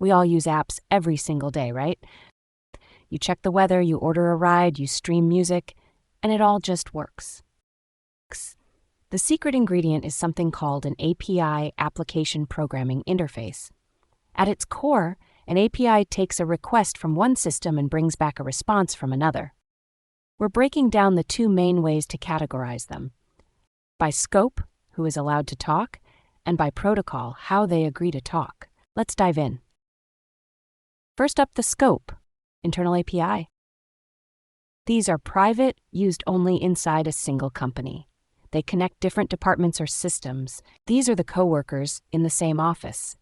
We all use apps every single day, right? You check the weather, you order a ride, you stream music, and it all just works. The secret ingredient is something called an API, Application Programming Interface. At its core, an API takes a request from one system and brings back a response from another. We're breaking down the two main ways to categorize them: by scope, who is allowed to talk, and by protocol, how they agree to talk. Let's dive in. First up, the scope, internal API. These are private, used only inside a single company. They connect different departments or systems. These are the coworkers in the same office.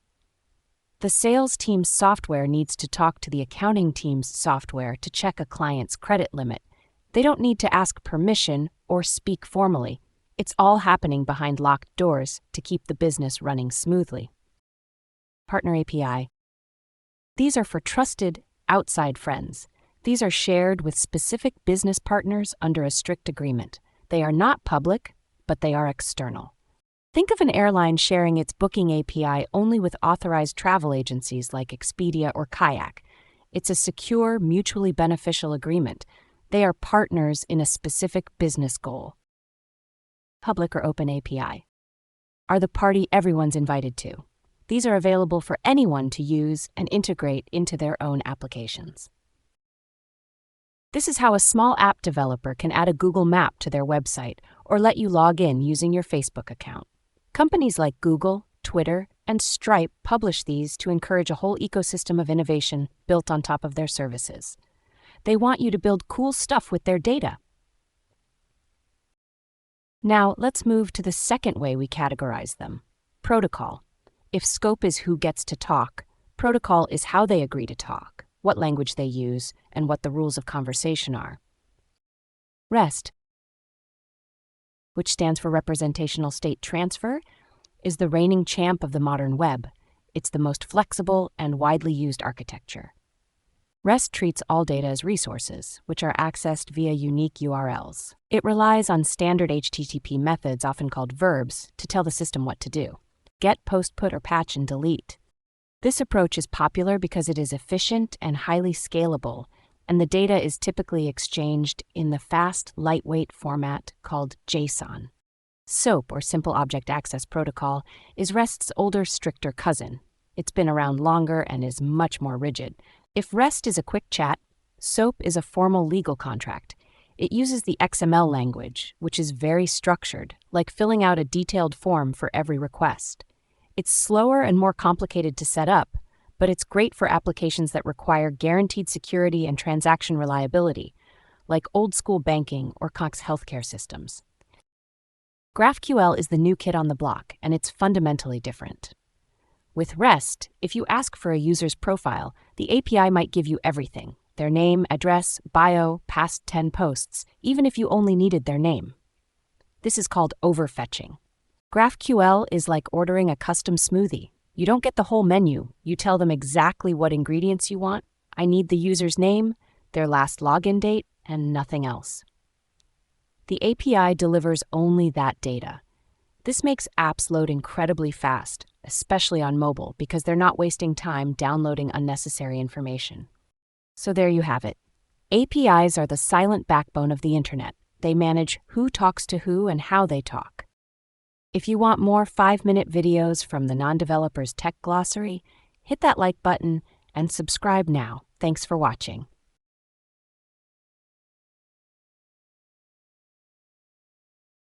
The sales team's software needs to talk to the accounting team's software to check a client's credit limit. They don't need to ask permission or speak formally. It's all happening behind locked doors to keep the business running smoothly. Partner API. These are for trusted, outside friends. These are shared with specific business partners under a strict agreement. They are not public, but they are external. Think of an airline sharing its booking API only with authorized travel agencies like Expedia or Kayak. It's a secure, mutually beneficial agreement. They are partners in a specific business goal. Public or open API are the party everyone's invited to. These are available for anyone to use and integrate into their own applications. This is how a small app developer can add a Google Map to their website or let you log in using your Facebook account. Companies like Google, Twitter, and Stripe publish these to encourage a whole ecosystem of innovation built on top of their services. They want you to build cool stuff with their data. Now, let's move to the second way we categorize them: protocol. If scope is who gets to talk, protocol is how they agree to talk, what language they use, and what the rules of conversation are. REST, which stands for Representational State Transfer, is the reigning champ of the modern web. It's the most flexible and widely used architecture. REST treats all data as resources, which are accessed via unique URLs. It relies on standard HTTP methods, often called verbs, to tell the system what to do: get, post, put, or patch, and delete. This approach is popular because it is efficient and highly scalable, and the data is typically exchanged in the fast, lightweight format called JSON. SOAP, or Simple Object Access Protocol, is REST's older, stricter cousin. It's been around longer and is much more rigid. If REST is a quick chat, SOAP is a formal legal contract. It uses the XML language, which is very structured, like filling out a detailed form for every request. It's slower and more complicated to set up, but it's great for applications that require guaranteed security and transaction reliability, like old-school banking or Cox healthcare systems. GraphQL is the new kid on the block, and it's fundamentally different. With REST, if you ask for a user's profile, the API might give you everything: their name, address, bio, past 10 posts, even if you only needed their name. This is called overfetching. GraphQL is like ordering a custom smoothie. You don't get the whole menu. You tell them exactly what ingredients you want. I need the user's name, their last login date, and nothing else. The API delivers only that data. This makes apps load incredibly fast, especially on mobile, because they're not wasting time downloading unnecessary information. So there you have it. APIs are the silent backbone of the internet. They manage who talks to who and how they talk. If you want more 5-minute videos from the Non-Developer's Tech Glossary, hit that like button and subscribe now. Thanks for watching.